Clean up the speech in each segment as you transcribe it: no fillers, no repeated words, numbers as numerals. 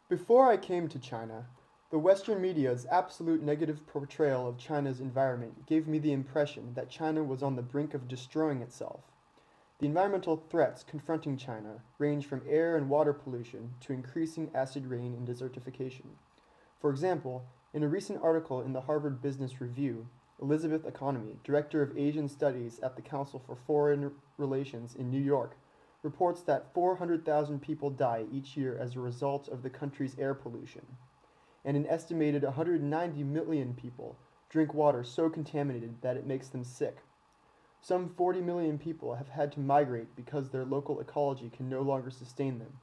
Before I came to China, the Western media's absolute negative portrayal of China's environment gave me the impression that China was on the brink of destroying itself. The environmental threats confronting China range from air and water pollution to increasing acid rain and desertification. For example, in a recent article in the Harvard Business Review, Elizabeth Economy, director of Asian Studies at the Council for Foreign Relations in New York, reports that 400,000 people die each year as a result of the country's air pollution, and an estimated 190 million people drink water so contaminated that it makes them sick. Some 40 million people have had to migrate because their local ecology can no longer sustain them.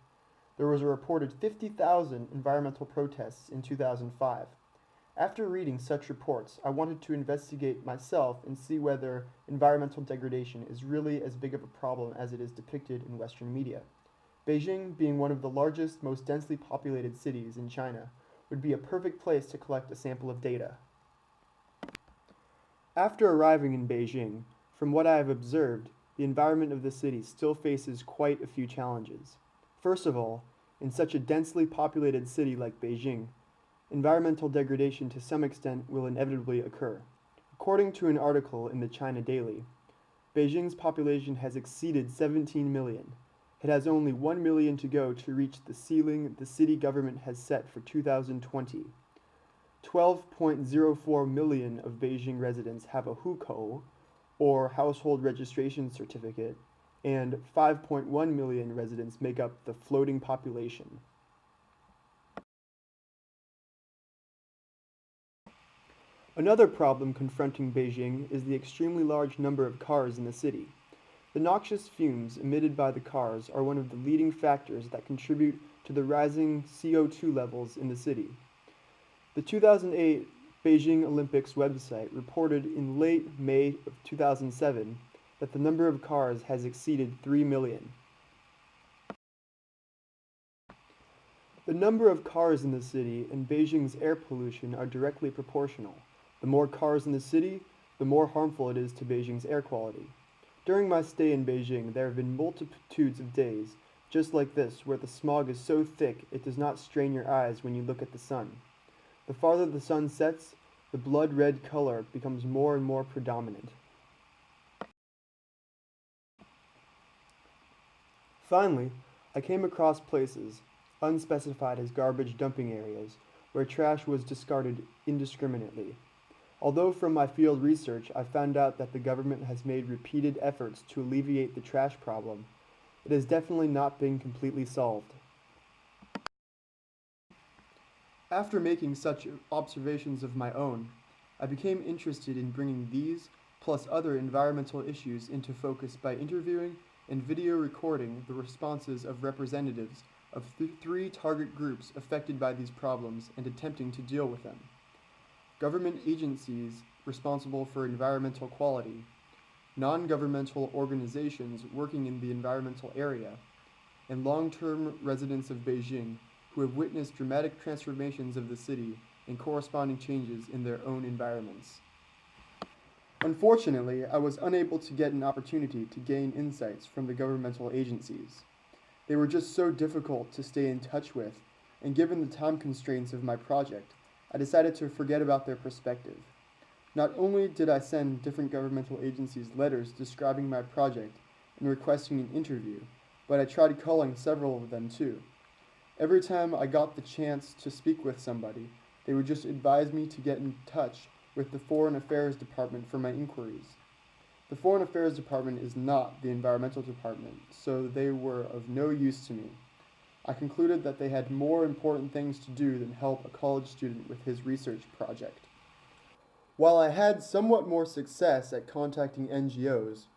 There was a reported 50,000 environmental protests in 2005. After reading such reports, I wanted to investigate myself and see whether environmental degradation is really as big of a problem as it is depicted in Western media. Beijing, being one of the largest, most densely populated cities in China, would be a perfect place to collect a sample of data. After arriving in Beijing, from what I have observed, the environment of the city still faces quite a few challenges. First of all, in such a densely populated city like Beijing, environmental degradation to some extent will inevitably occur. According to an article in the China Daily, Beijing's population has exceeded 17 million. It has only 1 million to go to reach the ceiling the city government has set for 2020. 12.04 million of Beijing residents have a hukou, or household registration certificate, and 5.1 million residents make up the floating population. Another problem confronting Beijing is the extremely large number of cars in the city. The noxious fumes emitted by the cars are one of the leading factors that contribute to the rising CO2 levels in the city. The 2008 Beijing Olympics website reported in late May of 2007 that the number of cars has exceeded 3 million. The number of cars in the city and Beijing's air pollution are directly proportional. The more cars in the city, the more harmful it is to Beijing's air quality. During my stay in Beijing, there have been multitudes of days, just like this, where the smog is so thick it does not strain your eyes when you look at the sun. The farther the sun sets, the blood-red color becomes more and more predominant. Finally, I came across places, unspecified as garbage dumping areas, where trash was discarded indiscriminately. Although from my field research I found out that the government has made repeated efforts to alleviate the trash problem, it has definitely not been completely solved. After making such observations of my own, I became interested in bringing these, plus other environmental issues, into focus by interviewing and video recording the responses of representatives of three target groups affected by these problems and attempting to deal with them: government agencies responsible for environmental quality, non-governmental organizations working in the environmental area, and long-term residents of Beijing who have witnessed dramatic transformations of the city and corresponding changes in their own environments. Unfortunately, I was unable to get an opportunity to gain insights from the governmental agencies. They were just so difficult to stay in touch with, and given the time constraints of my project, I decided to forget about their perspective. Not only did I send different governmental agencies letters describing my project and requesting an interview, but I tried calling several of them too. Every time I got the chance to speak with somebody, they would just advise me to get in touch with the Foreign Affairs Department for my inquiries. The Foreign Affairs Department is not the Environmental Department, so they were of no use to me. I concluded that they had more important things to do than help a college student with his research project. While I had somewhat more success at contacting NGOs,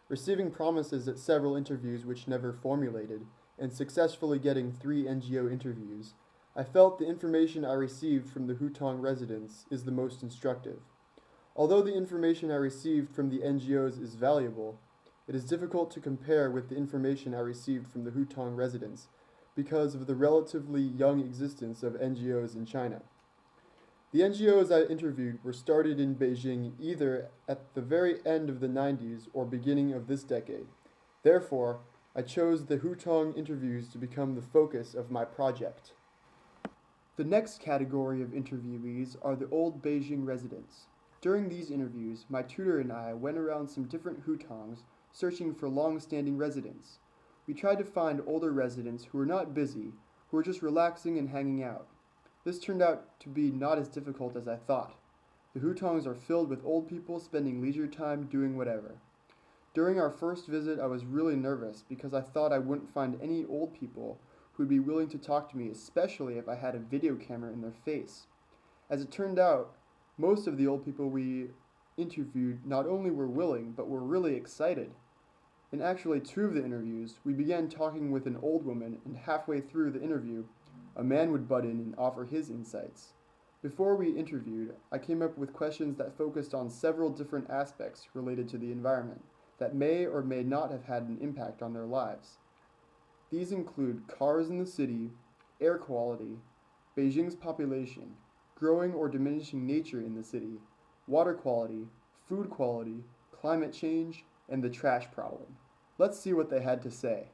receiving promises at several interviews which never formulated, and successfully getting 3 NGO interviews, I felt the information I received from the Hutong residents is the most instructive. Although the information I received from the NGOs is valuable, it is difficult to compare with the information I received from the Hutong residents because of the relatively young existence of NGOs in China. The NGOs I interviewed were started in Beijing either at the very end of the 90s or beginning of this decade. Therefore, I chose the Hutong interviews to become the focus of my project. The next category of interviewees are the old Beijing residents. During these interviews, my tutor and I went around some different hutongs searching for long-standing residents. We tried to find older residents who were not busy, who were just relaxing and hanging out. This turned out to be not as difficult as I thought. The hutongs are filled with old people spending leisure time doing whatever. During our first visit, I was really nervous because I thought I wouldn't find any old people who would be willing to talk to me, especially if I had a video camera in their face. As it turned out, most of the old people we interviewed not only were willing, but were really excited. In actually 2 of the interviews, we began talking with an old woman, and halfway through the interview, a man would butt in and offer his insights. Before we interviewed, I came up with questions that focused on several different aspects related to the environment that may or may not have had an impact on their lives. These include cars in the city, air quality, Beijing's population, growing or diminishing nature in the city, water quality, food quality, climate change, and the trash problem. Let's see what they had to say.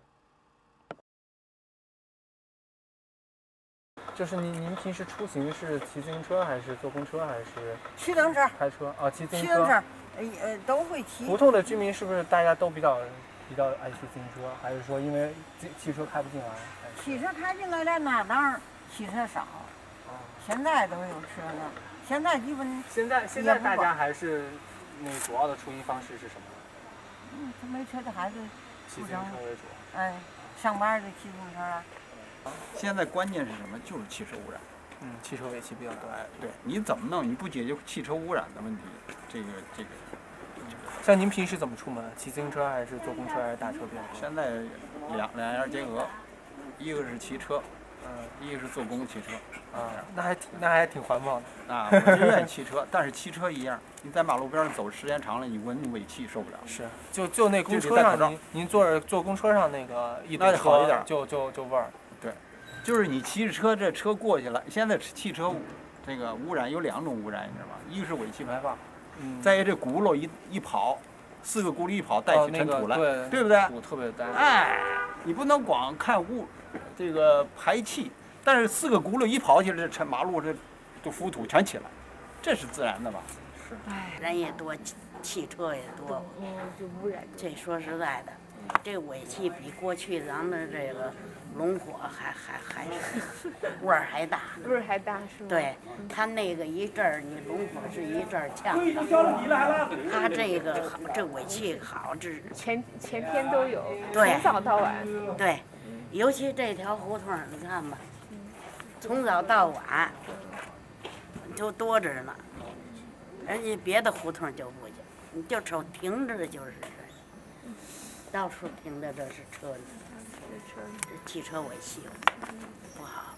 就是您平时出行是骑自行车还是坐公车还是骑自行车？开车？啊，骑自行骑自行车。车，都会骑。胡同的居民是不是大家都比较爱骑自行车，还是说因为汽车开不进来？汽车开进来的那当然汽车少，现在都有车了。现在基本现在大家还是那主要的出行方式是什么？他没车的还是骑自行车为主。哎，上班就骑自行车了。现在关键是什么？就是汽车污染。汽车尾气比较多。对，你怎么弄？你不解决汽车污染的问题，这个。像您平时怎么出门？骑自行车还是坐公车还是打车比较多？现在两样结合，一个是骑车，一个是坐公共汽车。那还挺环保的。啊，我是愿意骑车，但是骑车一样，你在马路边上走时间长了，你闻尾气受不了。是，就那公车上，您坐公车上那个一堵车，那就好一点，就味儿。对，就是你骑着车，这车过去了。现在汽车这个污染有2种污染，你知道吗？一个是尾气排放，再一个这轱辘一跑，4个轱辘一跑带起尘土来，对不对？土特别大。哎，你不能光看这个排气，但是4个轱辘一跑起来，这马路这都浮土全起来，这是自然的吧？是。人也多，汽车也多，就污染。这说实在的，这尾气比过去咱们这个龙火还是味儿还大。味儿还大是吗？对，它那个一阵儿，你龙火是一阵儿呛的，它这个好，这尾气好，这全天都有，对，从早到晚。对，尤其这条胡同你看吧，从早到晚就多着呢。人家别的胡同就不行，你就瞅停着的就是这，到处停的这是车呢，这汽车尾气不好。